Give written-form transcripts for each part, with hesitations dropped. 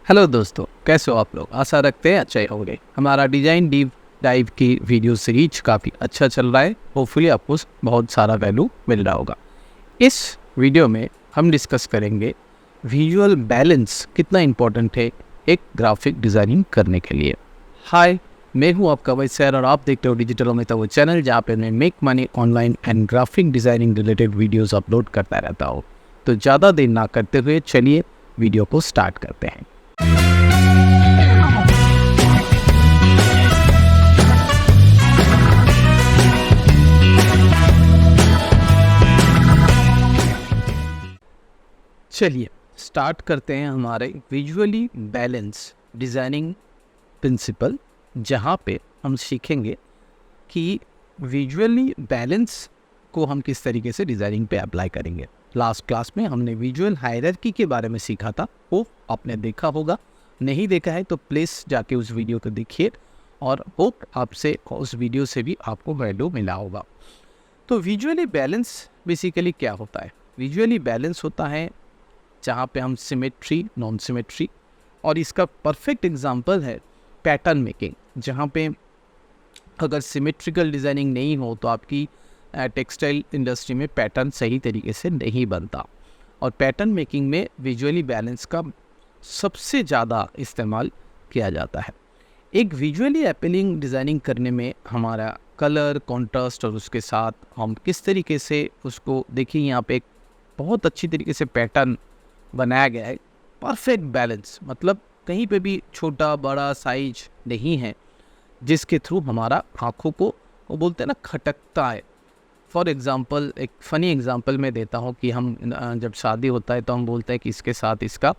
Hello दोस्तों, कैसे हो आप लोग। आशा रखते हैं अच्छे होंगे। हमारा डिज़ाइन डीप डाइव की वीडियो सीरीज काफ़ी अच्छा चल रहा है। होपफुली आपको बहुत सारा वैल्यू मिल रहा होगा। इस वीडियो में हम डिस्कस करेंगे विजुअल बैलेंस कितना इम्पोर्टेंट है एक ग्राफिक डिज़ाइनिंग करने के लिए। हाय, मैं हूं आपका वैसर और आप देखते हो डिजिटल अमिता, वो चैनल जहां पे मैं make money online and graphic designing related videos upload करता रहता हूं। तो ज़्यादा देर ना करते हुए चलिए वीडियो को स्टार्ट करते हैं। चलिए स्टार्ट करते हैं हमारे विजुअली बैलेंस डिज़ाइनिंग प्रिंसिपल, जहाँ पे हम सीखेंगे कि विजुअली बैलेंस को हम किस तरीके से डिज़ाइनिंग पे अप्लाई करेंगे। लास्ट क्लास में हमने विजुअल हायरार्की के बारे में सीखा था, वो आपने देखा होगा। नहीं देखा है तो प्लीज़ जाके उस वीडियो को देखिए और होप आपसे उस वीडियो से भी आपको वैल्यू मिला होगा। तो विजुअली बैलेंस बेसिकली क्या होता है? विजुअली बैलेंस होता है जहाँ पे हम सिमेट्री, नॉन सिमेट्री, और इसका परफेक्ट एग्जांपल है पैटर्न मेकिंग, जहाँ पे अगर सिमेट्रिकल डिज़ाइनिंग नहीं हो तो आपकी टेक्सटाइल इंडस्ट्री में पैटर्न सही तरीके से नहीं बनता। और पैटर्न मेकिंग में विजुअली बैलेंस का सबसे ज़्यादा इस्तेमाल किया जाता है। एक विजुअली अपीलिंग डिज़ाइनिंग करने में हमारा कलर, कॉन्ट्रास्ट और उसके साथ हम किस तरीके से उसको देखिए, यहाँ पे एक बहुत अच्छी तरीके से पैटर्न बनाया गया है। परफेक्ट बैलेंस मतलब कहीं पे भी छोटा बड़ा साइज नहीं है, जिसके थ्रू हमारा आँखों को, वो बोलते हैं ना, खटकता है। फॉर एग्ज़ाम्पल, एक फ़नी एग्ज़ाम्पल मैं देता हूँ कि हम जब शादी होता है तो हम बोलते हैं कि इसके साथ इसका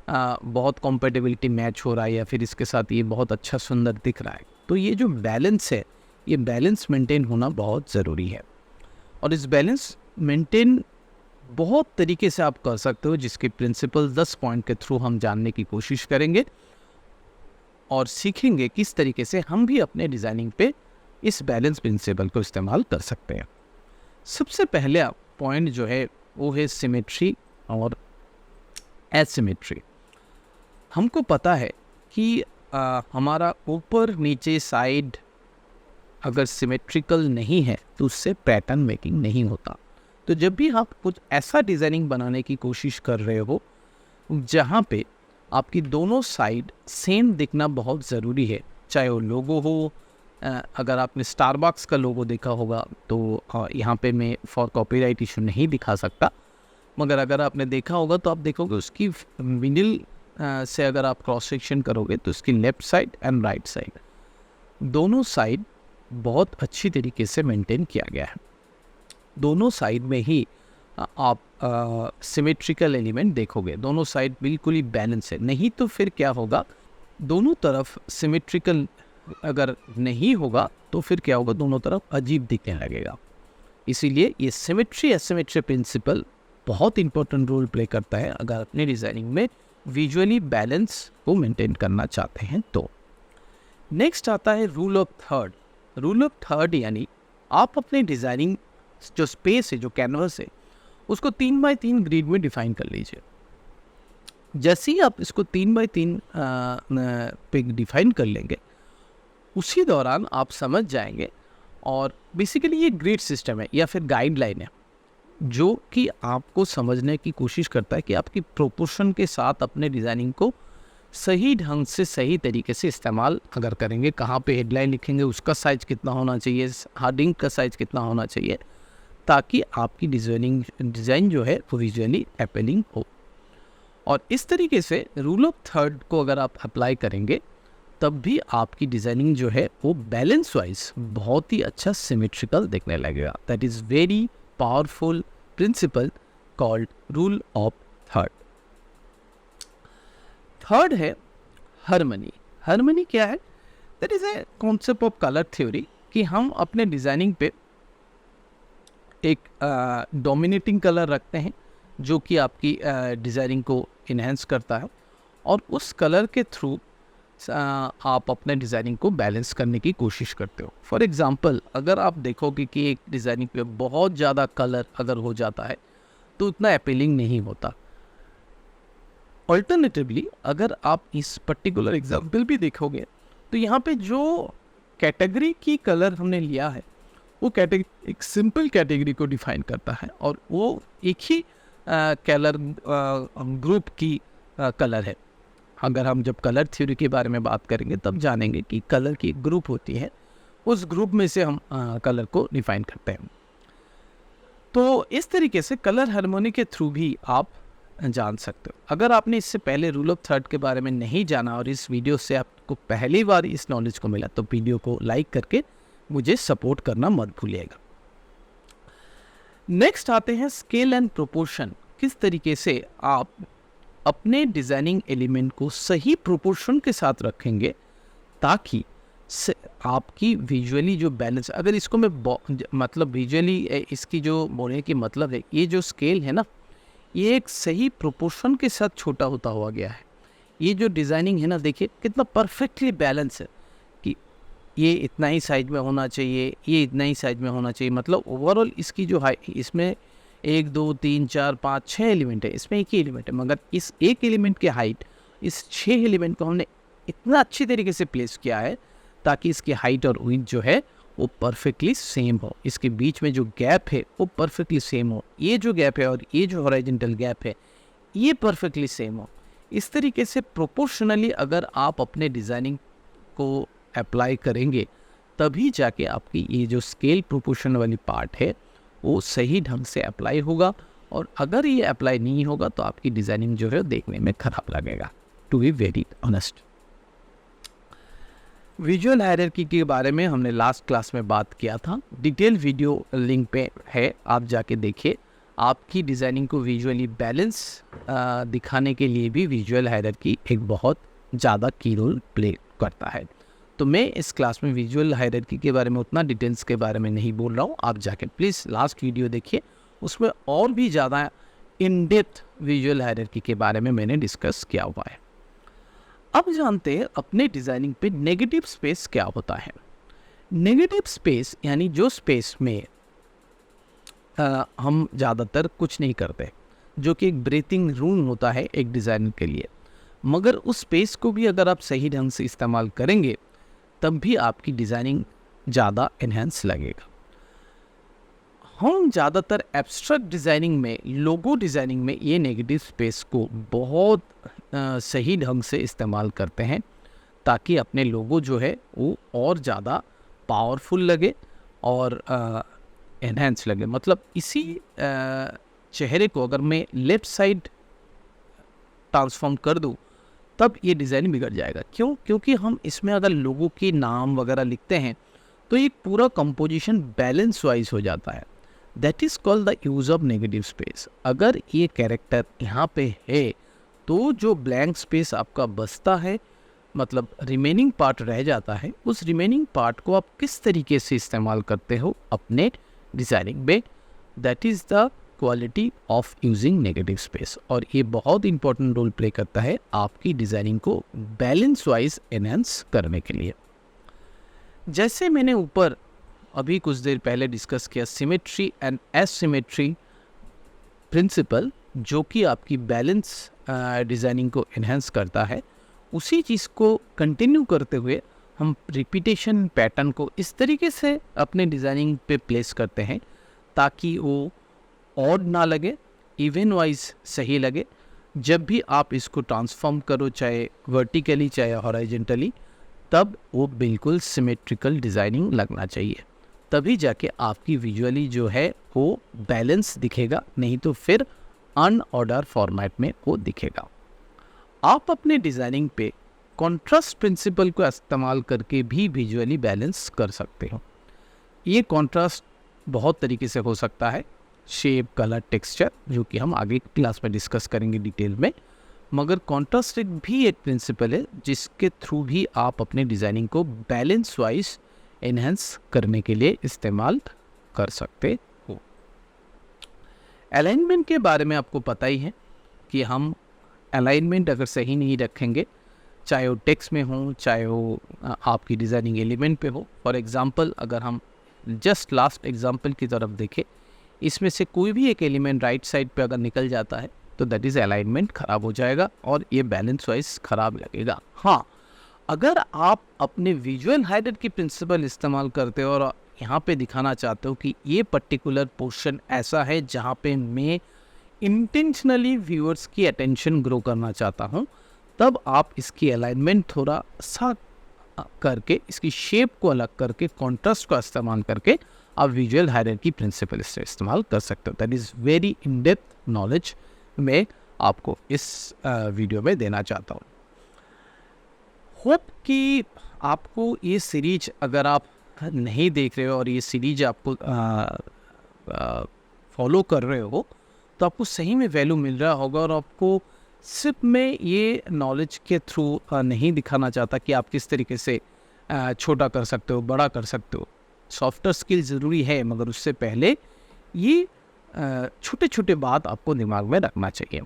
बहुत कॉम्पेटिबिलिटी मैच हो रहा है, या फिर इसके साथ ये बहुत अच्छा सुंदर दिख रहा है। तो ये जो बैलेंस है, ये बैलेंस मेंटेन होना बहुत ज़रूरी है। और इस बैलेंस मेंटेन बहुत तरीके से आप कर सकते हो, जिसके प्रिंसिपल 10 पॉइंट के थ्रू हम जानने की कोशिश करेंगे और सीखेंगे किस तरीके से हम भी अपने डिज़ाइनिंग पे इस बैलेंस प्रिंसिपल को इस्तेमाल कर सकते हैं। सबसे पहले पॉइंट जो है वो है सिमेट्री और एसिमेट्री। हमको पता है कि हमारा ऊपर नीचे साइड अगर सिमेट्रिकल नहीं है तो उससे पैटर्न मेकिंग नहीं होता। तो जब भी आप कुछ ऐसा डिज़ाइनिंग बनाने की कोशिश कर रहे हो जहाँ पे आपकी दोनों साइड सेम दिखना बहुत ज़रूरी है, चाहे वो लोगो हो, अगर आपने स्टारबक्स का लोगो देखा होगा तो यहाँ पे मैं फॉर कॉपीराइट इशू नहीं दिखा सकता, मगर अगर आपने देखा होगा तो आप देखोगे उसकी मिडिल से अगर आप क्रॉस सेक्शन करोगे तो उसकी left side and right side, दोनों साइड बहुत अच्छी तरीके से मेंटेन किया गया है। दोनों साइड में ही आप सिमेट्रिकल एलिमेंट देखोगे, दोनों साइड बिल्कुल ही बैलेंस है। नहीं तो फिर क्या होगा, दोनों तरफ सिमेट्रिकल अगर नहीं होगा तो फिर क्या होगा, दोनों तरफ अजीब दिखने लगेगा। इसीलिए ये सिमेट्री एसिमेट्री प्रिंसिपल बहुत इंपॉर्टेंट रोल प्ले करता है अगर अपने डिज़ाइनिंग में विजुअली बैलेंस को मेंटेन करना चाहते हैं तो। नेक्स्ट आता है rule of third. Rule of third यानी आप अपने डिज़ाइनिंग जो स्पेस है, जो कैनवस है, उसको 3x3 ग्रिड में डिफाइन कर लीजिए। जैसे ही आप इसको 3x3 पे डिफाइन कर लेंगे, उसी दौरान आप समझ जाएंगे। और बेसिकली ये ग्रिड सिस्टम है या फिर गाइडलाइन है जो कि आपको समझने की कोशिश करता है कि आपकी प्रोपोर्शन के साथ अपने डिज़ाइनिंग को सही ढंग से, सही तरीके से इस्तेमाल अगर करेंगे, कहाँ पे हेडलाइन लिखेंगे, उसका साइज़ कितना होना चाहिए, हार्डिंग का साइज़ कितना होना चाहिए, ताकि आपकी डिज़ाइन जो है वो विजुअली अपीलिंग हो। और इस तरीके से रूल ऑफ थर्ड को अगर आप अप्लाई करेंगे तब भी आपकी डिज़ाइनिंग जो है वो बैलेंस वाइज बहुत ही अच्छा सिमेट्रिकल दिखने लगेगा। That is very powerful principle called rule of third. Third है हार्मनी। हार्मनी क्या है? That is a concept of colour theory कि हम अपने डिज़ाइनिंग पे एक डोमिनेटिंग कलर रखते हैं जो कि आपकी डिज़ाइनिंग को इन्हेंस करता है, और उस कलर के थ्रू आप अपने डिज़ाइनिंग को बैलेंस करने की कोशिश करते हो। फॉर एग्ज़ाम्पल, अगर आप देखोगे कि एक डिज़ाइनिंग पे बहुत ज़्यादा कलर अगर हो जाता है तो उतना अपीलिंग नहीं होता। ऑल्टरनेटिवली अगर आप इस पर्टिकुलर एग्जाम्पल भी देखोगे तो यहाँ पे जो कैटेगरी की कलर हमने लिया है वो कैटेगरी एक सिंपल कैटेगरी को डिफाइन करता है और वो एक ही कलर ग्रुप की कलर है। अगर हम जब कलर थ्योरी के बारे में बात करेंगे तब जानेंगे कि कलर की एक ग्रुप होती है, उस ग्रुप में से हम कलर को डिफाइन करते हैं। तो इस तरीके से कलर हार्मोनी के थ्रू भी आप जान सकते हो। अगर आपने इससे पहले रूल ऑफ थर्ड के बारे में नहीं जाना और इस वीडियो से आपको पहली बार इस नॉलेज को मिला तो वीडियो को लाइक करके मुझे सपोर्ट करना मत भूलिएगा। नेक्स्ट आते हैं स्केल एंड प्रोपोर्शन। किस तरीके से आप अपने डिजाइनिंग एलिमेंट को सही प्रोपोर्शन के साथ रखेंगे ताकि आपकी विजुअली जो बैलेंस, अगर इसको मैं मतलब विजुअली इसकी जो बोलने की मतलब है, ये जो स्केल है ना ये एक सही प्रोपोर्शन के साथ छोटा होता हुआ गया है। ये जो डिज़ाइनिंग है ना देखिए कितना परफेक्टली बैलेंस है कि ये इतना ही साइज में होना चाहिए, ये इतना ही साइज में होना चाहिए। मतलब ओवरऑल इसकी जो हाइट, इसमें 1 2 3 4 5 6 एलिमेंट है, इसमें एक ही एलिमेंट है, मगर इस एक एलिमेंट की हाइट इस 6 एलिमेंट को हमने इतना अच्छी तरीके से प्लेस किया है ताकि इसकी हाइट और विड्थ जो है वो परफेक्टली सेम हो, इसके बीच में जो गैप है वो परफेक्टली सेम हो, ये जो गैप है और ये जो हॉरिजॉन्टल गैप है ये परफेक्टली सेम हो। इस तरीके से प्रोपोर्शनली अगर आप अपने डिज़ाइनिंग को अप्लाई करेंगे तभी जाके आपकी ये जो स्केल प्रोपोर्शन वाली पार्ट है वो सही ढंग से अप्लाई होगा। और अगर ये अप्लाई नहीं होगा तो आपकी डिज़ाइनिंग जो है देखने में ख़राब लगेगा, to be very honest. Visual hierarchy के बारे में हमने लास्ट क्लास में बात किया था, डिटेल वीडियो लिंक पे है, आप जाके देखिए। आपकी डिज़ाइनिंग को विजुअली बैलेंस दिखाने के लिए भी विजुअल हायरार्की एक बहुत ज़्यादा की रोल प्ले करता है। तो मैं इस क्लास में विजुअल हायरार्की के बारे में उतना डिटेल्स के बारे में नहीं बोल रहा हूँ, आप जाके प्लीज़ लास्ट वीडियो देखिए, उसमें और भी ज़्यादा इन डेप्थ विजुअल हायरार्की के बारे में मैंने डिस्कस किया हुआ है। अब जानते हैं अपने डिज़ाइनिंग पे नेगेटिव स्पेस क्या होता है। नेगेटिव स्पेस यानी जो स्पेस में हम ज़्यादातर कुछ नहीं करते, जो कि एक ब्रीथिंग रूम होता है एक डिज़ाइनर के लिए, मगर उस स्पेस को भी अगर आप सही ढंग से इस्तेमाल करेंगे तब भी आपकी डिज़ाइनिंग ज़्यादा एनहेंस लगेगा। हम ज़्यादातर एब्स्ट्रैक्ट डिज़ाइनिंग में, लोगो डिज़ाइनिंग में ये नेगेटिव स्पेस को बहुत सही ढंग से इस्तेमाल करते हैं ताकि अपने लोगो जो है वो और ज़्यादा पावरफुल लगे और एनहेंस लगे। मतलब इसी चेहरे को अगर मैं लेफ़्ट साइड ट्रांसफॉर्म कर दूँ तब ये डिज़ाइन बिगड़ जाएगा। क्यों? क्योंकि हम इसमें अगर लोगों के नाम वगैरह लिखते हैं तो ये पूरा कंपोजिशन बैलेंस वाइज हो जाता है। That is called the use of negative space. अगर ये कैरेक्टर यहाँ पे है तो जो ब्लैंक स्पेस आपका बचता है, मतलब रिमेनिंग पार्ट रह जाता है, उस रिमेनिंग पार्ट को आप किस तरीके से इस्तेमाल करते हो अपने डिज़ाइनिंग में, that is the quality of using negative space. और ये बहुत इंपॉर्टेंट रोल प्ले करता है आपकी डिज़ाइनिंग को बैलेंस वाइज एनहेंस करने के लिए। जैसे मैंने ऊपर अभी कुछ देर पहले डिस्कस किया सिमेट्री एंड एसिमेट्री प्रिंसिपल, जो कि आपकी बैलेंस डिज़ाइनिंग को एनहेंस करता है, उसी चीज़ को कंटिन्यू करते हुए हम रिपीटेशन पैटर्न को इस तरीके से अपने डिज़ाइनिंग पे प्लेस करते हैं ताकि वो ऑड ना लगे, इवन वाइज सही लगे। जब भी आप इसको ट्रांसफॉर्म करो, चाहे वर्टिकली चाहे हॉरिजॉन्टली, तब वो बिल्कुल सिमेट्रिकल डिज़ाइनिंग लगना चाहिए, तभी जाके आपकी विजुअली जो है वो बैलेंस दिखेगा, नहीं तो फिर अनऑर्डर फॉर्मेट में वो दिखेगा। आप अपने डिज़ाइनिंग पे कॉन्ट्रास्ट प्रिंसिपल को इस्तेमाल करके भी विजुअली बैलेंस कर सकते हो। ये कॉन्ट्रास्ट बहुत तरीके से हो सकता है, शेप, कलर, टेक्सचर, जो कि हम आगे क्लास में डिस्कस करेंगे डिटेल में, मगर कॉन्ट्रास्ट भी एक प्रिंसिपल है जिसके थ्रू भी आप अपने डिज़ाइनिंग को बैलेंस वाइज एनहेंस करने के लिए इस्तेमाल कर सकते हो। अलाइनमेंट के बारे में आपको पता ही है कि हम अलाइनमेंट अगर सही नहीं रखेंगे, चाहे वो टेक्स्ट में हो चाहे वो आपकी डिज़ाइनिंग एलिमेंट पे हो। फॉर एग्जांपल अगर हम जस्ट लास्ट एग्जांपल की तरफ देखें, इसमें से कोई भी एक एलिमेंट राइट साइड पे अगर निकल जाता है तो दैट इज़ अलाइनमेंट ख़राब हो जाएगा और ये बैलेंस वाइज ख़राब लगेगा। हाँ, अगर आप अपने विजुअल हायरार्की प्रिंसिपल इस्तेमाल करते हो और यहाँ पे दिखाना चाहते हो कि ये पर्टिकुलर पोर्शन ऐसा है जहाँ पे मैं इंटेंशनली व्यूअर्स की अटेंशन ग्रो करना चाहता हूँ, तब आप इसकी अलाइनमेंट थोड़ा सा करके, इसकी शेप को अलग करके, कॉन्ट्रास्ट का इस्तेमाल करके आप विजुअल हायरार्की प्रिंसिपल से इस्तेमाल कर सकते हो। That is very in depth knowledge मैं आपको इस वीडियो में देना चाहता हूँ। होप कि आपको ये सीरीज, अगर आप नहीं देख रहे हो और ये सीरीज आपको फॉलो कर रहे हो, तो आपको सही में वैल्यू मिल रहा होगा। और आपको सिर्फ मैं ये नॉलेज के थ्रू नहीं दिखाना चाहता कि आप किस तरीके से छोटा कर सकते हो, बड़ा कर सकते हो। सॉफ्टवेयर स्किल ज़रूरी है, मगर उससे पहले ये छोटे छोटे बात आपको दिमाग में रखना चाहिए।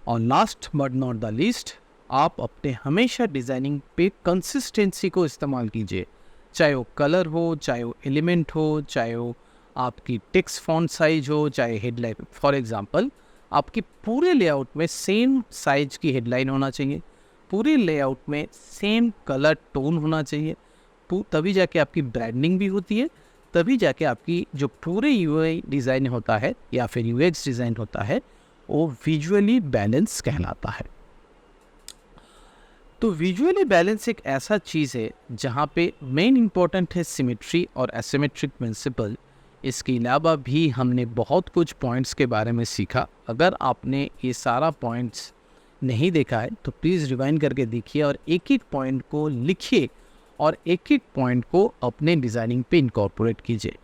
और last but not the least, आप अपने हमेशा डिज़ाइनिंग पे कंसिस्टेंसी को इस्तेमाल कीजिए, चाहे वो कलर हो, चाहे वो एलिमेंट हो, चाहे वो आपकी टेक्स्ट फॉन्ट साइज हो, चाहे हेडलाइन। फॉर एग्जांपल, आपकी पूरे लेआउट में सेम साइज की हेडलाइन होना चाहिए, पूरे लेआउट में सेम कलर टोन होना चाहिए, तभी जाके आपकी ब्रांडिंग भी होती है, तभी जाके आपकी जो पूरे यूआई डिज़ाइन होता है या फिर यूएक्स डिज़ाइन होता है वो विजुअली बैलेंस कहलाता है। तो विजुअली बैलेंस एक ऐसा चीज़ है जहाँ पे मेन इम्पोर्टेंट है सिमेट्री और एसिमेट्रिक प्रिंसिपल। इसके अलावा भी हमने बहुत कुछ पॉइंट्स के बारे में सीखा। अगर आपने ये सारा पॉइंट्स नहीं देखा है तो प्लीज़ रिवाइंड करके देखिए और एक एक पॉइंट को लिखिए और एक एक पॉइंट को अपने डिज़ाइनिंग पे इनकॉर्पोरेट कीजिए।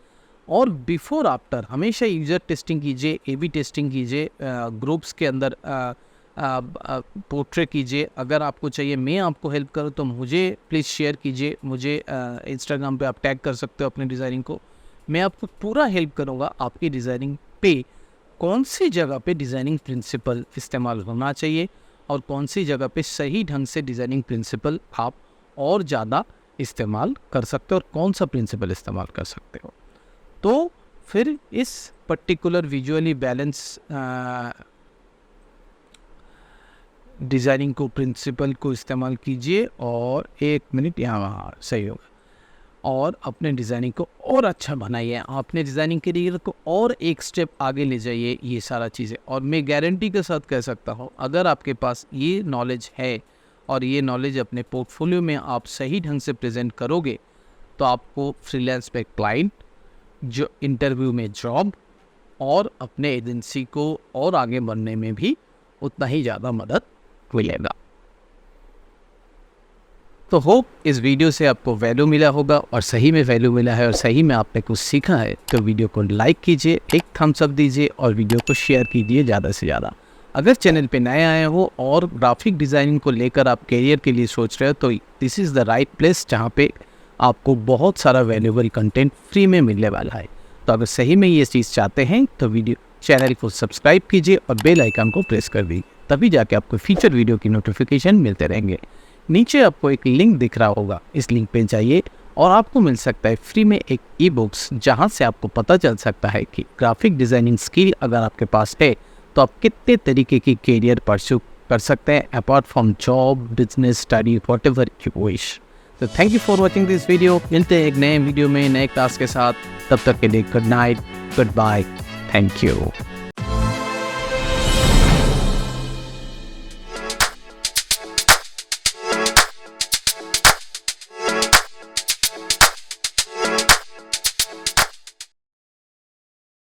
और बिफोर आफ्टर हमेशा यूज़र टेस्टिंग कीजिए, एबी टेस्टिंग कीजिए, ग्रुप्स के अंदर पोर्ट्रेट कीजिए। अगर आपको चाहिए मैं आपको हेल्प करूँ तो मुझे प्लीज़ शेयर कीजिए, मुझे इंस्टाग्राम पे आप टैग कर सकते हो अपनी डिज़ाइनिंग को। मैं आपको पूरा हेल्प करूँगा आपकी डिज़ाइनिंग पे कौन सी जगह पे डिज़ाइनिंग प्रिंसिपल इस्तेमाल होना चाहिए और कौन सी जगह पे सही ढंग से डिज़ाइनिंग प्रिंसिपल आप और ज़्यादा इस्तेमाल कर सकते हो और कौन सा प्रिंसिपल इस्तेमाल कर सकते हो। तो फिर इस पर्टिकुलर विजुअली बैलेंस डिज़ाइनिंग को प्रिंसिपल को इस्तेमाल कीजिए और 1 मिनट यहाँ सही होगा और अपने डिज़ाइनिंग को और अच्छा बनाइए, अपने डिज़ाइनिंग करियर को और एक स्टेप आगे ले जाइए। ये सारा चीज़ें, और मैं गारंटी के साथ कह सकता हूँ, अगर आपके पास ये नॉलेज है और ये नॉलेज अपने पोर्टफोलियो में आप सही ढंग से प्रेजेंट करोगे तो आपको फ्रीलांस पे क्लाइंट, जो इंटरव्यू में जॉब और अपने एजेंसी को और आगे बढ़ने में भी उतना ही ज़्यादा मदद मिलेगा। तो होप इस वीडियो से आपको वैल्यू मिला होगा और सही में वैल्यू मिला है और सही में आपने कुछ सीखा है। तो वीडियो को लाइक कीजिए, एक थम्स अप दीजिए और वीडियो को शेयर कीजिए ज़्यादा से ज़्यादा। अगर चैनल पे नए आए हो और ग्राफिक डिज़ाइनिंग को लेकर आप करियर के लिए सोच रहे हो तो this is the right place जहाँ पे आपको बहुत सारा वैल्यूएबल कंटेंट फ्री में मिलने वाला है। तो अगर सही में ये चीज़ चाहते हैं तो चैनल को सब्सक्राइब कीजिए और बेल आइकन को प्रेस कर दीजिए, तभी जाके आपको फ्यूचर वीडियो की नोटिफिकेशन मिलते रहेंगे। नीचे आपको एक लिंक दिख रहा होगा, इस लिंक पे जाइए और आपको मिल सकता है फ्री में एक ई बुक्स, जहाँ से आपको पता चल सकता है कि ग्राफिक डिज़ाइनिंग स्किल अगर आपके पास है तो आप कितने तरीके की करियर परस्यू कर सकते हैं apart from job, business, study, whatever you wish. तो thank you for watching this video. मिलते हैं एक नए वीडियो में नए क्लास के साथ, तब तक के लिए good night, goodbye, thank you.